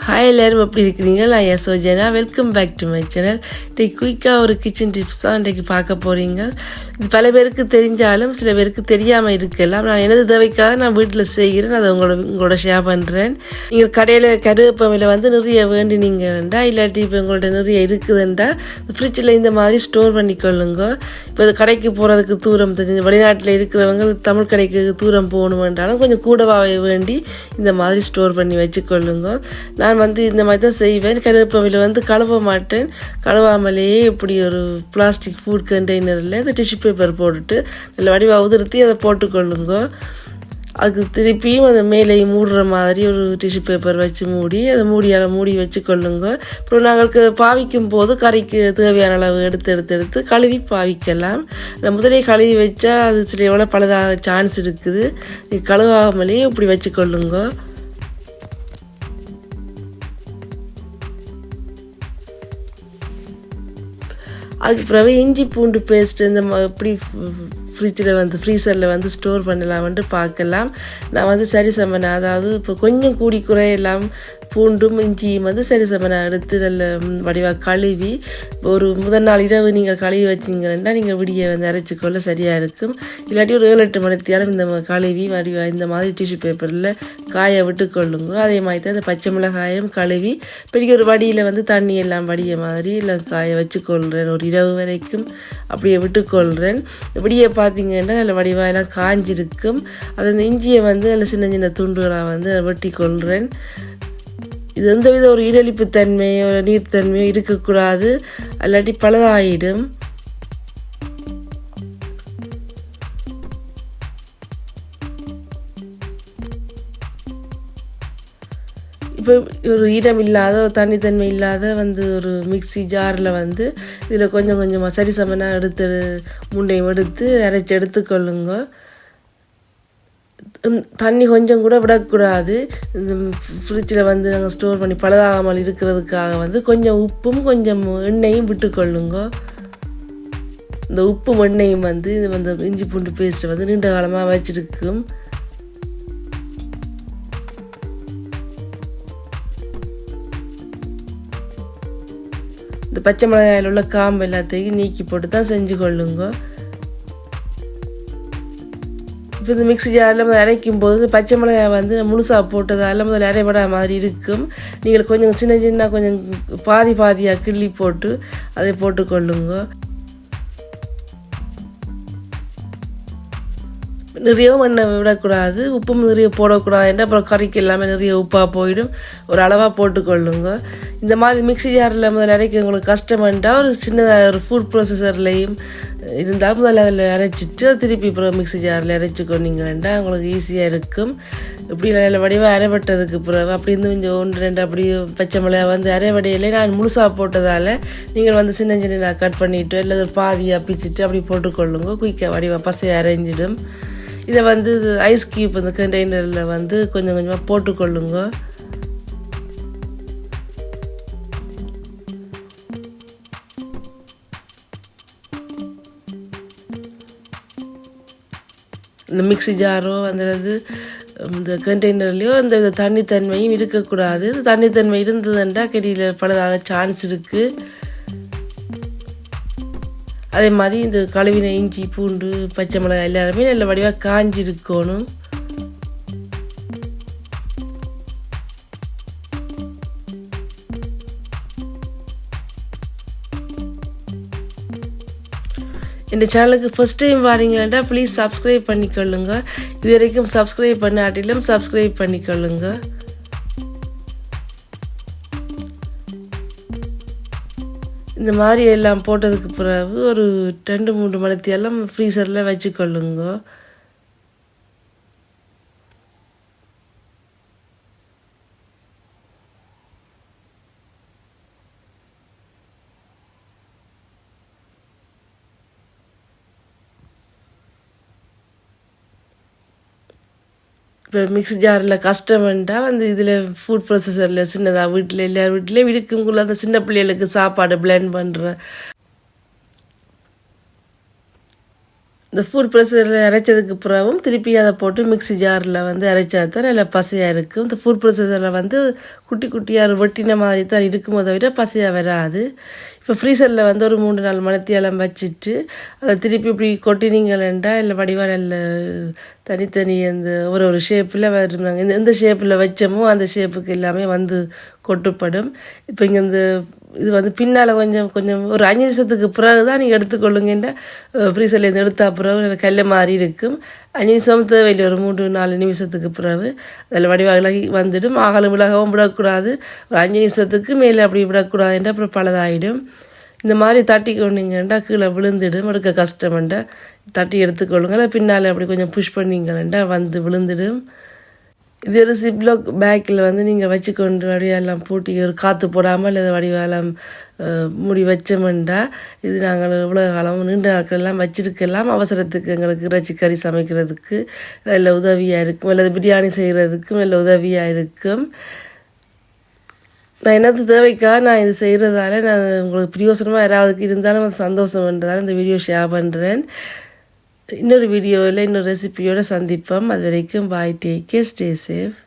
Hi எல்லாரும் எப்படி இருக்கிறீங்க? நான் Yasojana. Welcome back to my channel. இன்றைக்கு குயிக்காக ஒரு கிச்சன் டிப்ஸ் தான் இன்றைக்கு பார்க்க போகிறீங்க. இது பல பேருக்கு தெரிஞ்சாலும் சில பேருக்கு தெரியாமல் இருக்கலாம். நான் எனது தேவைக்காக நான் வீட்டில் செய்கிறேன், அதை உங்களோட ஷேர் பண்ணுறேன். நீங்கள் கடையில் கருவேப்பிலையில் நிறைய வேண்டினீங்கண்டா, இல்லாட்டி இப்போ உங்கள்ட்ட நிறைய இருக்குதுண்டா ஃப்ரிட்ஜில் இந்த மாதிரி ஸ்டோர் பண்ணிக்கொள்ளுங்க. இப்போ இது கடைக்கு போகிறதுக்கு தூரம் தெரிஞ்சு வெளிநாட்டில் இருக்கிறவங்க தமிழ் கடைக்கு தூரம் போகணுமென்றாலும் கொஞ்சம் கூடவாக வேண்டி இந்த மாதிரி ஸ்டோர் பண்ணி வச்சுக்கொள்ளுங்க. நான் இந்த மாதிரி தான் செய்வேன். கருவேப்பிலையில் கழுவ மாட்டேன். கழுவாமலேயே இப்படி ஒரு பிளாஸ்டிக் ஃபுட் கண்டெய்னரில் இந்த டிஷ்யூ பேப்பர் போட்டுட்டு நல்ல வடிவாக உதிர்த்தி அதை போட்டுக்கொள்ளுங்க. அதுக்கு திருப்பியும் அதை மேலே மூடுற மாதிரி ஒரு டிஷ்யூ பேப்பர் வச்சு மூடி அதை மூடி வச்சுக்கொள்ளுங்க. அப்புறம் நாங்களுக்கு பாவிக்கும் போது கறிக்கு தேவையான அளவு எடுத்து கழுவி பாவிக்கலாம். முதலே கழுவி வச்சா அது சில எவ்வளோ பழுதாக சான்ஸ் இருக்குது. கழுவாமலேயே இப்படி வச்சுக்கொள்ளுங்க. அதுக்கு பிறகு இஞ்சி பூண்டு பேஸ்ட்டு இந்த எப்படி ஃப்ரிட்ஜில் ஃப்ரீசரில் ஸ்டோர் பண்ணலாம்ன்ட்டு பார்க்கலாம். நான் சரி சமனா, அதாவது இப்போ கொஞ்சம் கூடி குறையெல்லாம் பூண்டும் இஞ்சியும் சரி சமனா எடுத்து நல்ல வடிவாக கழுவி ஒரு முதல் நாள் இரவு நீங்கள் கழுவி வச்சிங்கன்னா நீங்கள் விடிய அரைச்சிக்கொள்ள சரியாக இருக்கும். இல்லாட்டி ஒரு 7-8 மணித்தியாலும் இந்த கழுவி வடிவாக இந்த மாதிரி டிஷ்யூ பேப்பரில் காய விட்டுக்கொள்ளுங்க. அதே மாதிரி தான் இந்த பச்சை மிளகாயம் கழுவி பெரிய ஒரு வடியில் தண்ணி எல்லாம் வடிய மாதிரி எல்லாம் காய வச்சுக்கொள்கிறேன். ஒரு இரவு வரைக்கும் அப்படியே விட்டுக்கொள்கிறேன். இப்படியே பார்த்தீங்கன்னா நல்ல வடிவாக எல்லாம் காஞ்சிருக்கும். அது அந்த இஞ்சியை நல்ல சின்ன சின்ன துண்டுகளாக வெட்டி கொள்கிறேன். இது எந்தவித ஒரு ஈரலிப்பு தன்மையோ நீர்த்தன்மையோ இருக்கக்கூடாது, அல்லாட்டி பழுதாயிடும். இப்போ ஒரு ஈரம் இல்லாத ஒரு தனித்தன்மை இல்லாத ஒரு மிக்சி ஜாரில் இதில் கொஞ்சம் கொஞ்சமாக சரி சமனாக எடுத்து முண்டையும் எடுத்து அரைச்சி எடுத்துக்கொள்ளுங்க. தண்ணி கொஞ்சம் கூட விடக்கூடாது. இந்த ஃப்ரிட்ஜில் நாங்கள் ஸ்டோர் பண்ணி பழுதாகாமல் இருக்கிறதுக்காக கொஞ்சம் உப்பும் கொஞ்சம் எண்ணெயும் விட்டுக்கொள்ளுங்க. இந்த உப்பும் எண்ணெயும் இந்த இஞ்சி பூண்டு பேஸ்ட்டை நீண்ட காலமாக வச்சிருக்கும். இந்த பச்சை மிளகாயில் உள்ள காம்பு எல்லாத்தையும் நீக்கி போட்டு தான் செஞ்சு கொள்ளுங்க. இப்போ இந்த மிக்ஸி ஜாரில் அரைக்கும் போது பச்சை மிளகாய் முழுசாக போட்டதால் முதல்ல அரைபடா மாதிரி இருக்கும். நீங்கள் கொஞ்சம் சின்ன கொஞ்சம் பாதியாக கிள்ளி போட்டு அதை போட்டுக்கொள்ளுங்க. நிறையவும் எண்ணெய் விடக்கூடாது, உப்பும் நிறைய போடக்கூடாது. என்ன அப்புறம் கறிக்கு எல்லாமே நிறைய உப்பாக போயிடும். ஒரு அளவாக போட்டுக்கொள்ளுங்க. இந்த மாதிரி மிக்ஸி ஜாரில் முதல்ல அரைக்க உங்களுக்கு கஷ்டம்ண்டா ஒரு சின்னதாக ஒரு ஃபுட் ப்ராசஸர்லேயும் இருந்தால் முதல்ல அதில் அரைச்சிட்டு திருப்பி அப்புறம் மிக்ஸி ஜாரில் அரைச்சிக்கொண்டீங்கன்னா உங்களுக்கு ஈஸியாக இருக்கும். இப்படி நல்ல வடிவாக அரைப்பட்டதுக்கு பிறகு அப்படி கொஞ்சம் 1-2 அப்படி பச்சை மிளகாய் அரைவடையிலே நான் முழுசாக போட்டதால் நீங்கள் சின்ன சின்ன கட் பண்ணிவிட்டு இல்லை ஒரு பாதியாக பிச்சுட்டு அப்படி போட்டுக்கொள்ளுங்க. குயிக்காக வடிவாக பசையாக அரைஞ்சிடும். இதை ஐஸ் கியூப் அந்த கண்டெய்னரில் கொஞ்சம் கொஞ்சமாக போட்டுக்கொள்ளுங்க. இந்த மிக்ஸி ஜாரோ இந்த கண்டெய்னர்லேயோ இந்த தண்ணித்தன்மையும் இருக்கக்கூடாது. இந்த தண்ணித்தன்மை இருந்ததுண்டா கறியில் பழுதாக சான்ஸ் இருக்குது. அதே மாதிரி இந்த கழுவின இஞ்சி பூண்டு பச்சை மிளகாய் எல்லாருமே நல்ல வடிவாக காஞ்சிருக்கணும். இந்த சேனலுக்கு ஃபர்ஸ்ட் டைம் வாரீங்கன்னா ப்ளீஸ் சப்ஸ்கிரைப் பண்ணிக்கொள்ளுங்க. இது வரைக்கும் சப்ஸ்கிரைப் பண்ணாட்டிலும் சப்ஸ்கிரைப் பண்ணிக்கொள்ளுங்க. இந்த மாதிரி எல்லாம் போட்டதுக்கு பிறகு ஒரு 2-3 மணித்தியாலம் ஃப்ரீசரில் வச்சுக்கொள்ளுங்க. இப்போ மிக்ஸி ஜாரில் கஷ்டம்ண்டா இதில் ஃபுட் ப்ராசஸரில் சின்னதாக வீட்டில் எல்லார் வீட்டிலையும் இருக்குங்குள்ள அந்த சின்ன பிள்ளைகளுக்கு சாப்பாடு பிளெண்ட் பண்ணுற இந்த ஃபுட் ப்ரொசஸரில் அரைச்சதுக்கு பிறகும் திருப்பி அதை போட்டு மிக்ஸி ஜாரில் வந்து அரைச்சா தான் நல்லா பசையாக இருக்கும். இந்த ஃபுட் ப்ரொசஸரில் வந்து குட்டி குட்டியாக வெட்டின மாதிரி தான் இருக்கும், அதை விட பசையாக வராது. இப்போ ஃப்ரீசரில் வந்து ஒரு 3-4 மணித்தியாலம் வச்சுட்டு அதை திருப்பி இப்படி கொட்டினீங்களா இல்லை வடிவாக நல்ல தனித்தனி அந்த ஒரு ஷேப்பில் வருவாங்க. எந்த ஷேப்பில் வச்சோமோ அந்த ஷேப்புக்கு எல்லாமே வந்து கொட்டுப்படும். இப்போ இங்கே இந்த இது வந்து பின்னால் கொஞ்சம் கொஞ்சம் ஒரு 5 நிமிஷத்துக்கு பிறகு தான் நீங்கள் எடுத்துக்கொள்ளுங்கன்ற ஃப்ரீசர்லேருந்து எடுத்தா பிறகு கல்லை மாதிரி இருக்கும். 5 நிமிஷம் தேவையில்லை, ஒரு 3-4 நிமிஷத்துக்கு பிறகு அதில் வடிவாகி வந்துடும். ஆகலும் விலகவும் விடக்கூடாது, ஒரு 5 நிமிஷத்துக்கு மேலே அப்படி விடக்கூடாதுன்ற அப்புறம் பலதாயிடும். இந்த மாதிரி தட்டி கொண்டீங்கன்னா கீழே விழுந்துடும், எடுக்க கஷ்டம்ண்டா தட்டி எடுத்துக்கொள்ளுங்க. பின்னால் அப்படி கொஞ்சம் புஷ் பண்ணிங்களா வந்து விழுந்துடும். இது ஒரு சிப்லாக் பேக்கில் வந்து நீங்கள் வச்சுக்கொண்டு வடிவெல்லாம் பூட்டி ஒரு காற்று போடாமல் இதை வடிவெல்லாம் முடி வச்சோம்ண்டா இது நாங்கள் இவ்வளோ காலம் நீண்ட நாட்களெல்லாம் வச்சுருக்கலாம். அவசரத்துக்கு எங்களுக்கு இறைச்சி கறி சமைக்கிறதுக்கு நல்ல உதவியாக இருக்கும், அல்லது பிரியாணி செய்கிறதுக்கும் நல்ல உதவியாக இருக்கும். நான் என்னது தேவைக்காக நான் இது செய்கிறதால நான் உங்களுக்கு பிரயோசனமாக யாராவதுக்கு இருந்தாலும் அது சந்தோஷம்ன்றதால இந்த வீடியோ ஷேர் பண்ணுறேன். இன்னொரு வீடியோவில் இன்னொரு ரெசிபியோடு சந்திப்போம். அது வரைக்கும் பாய், டேக் கேர், ஸ்டே சேஃப்.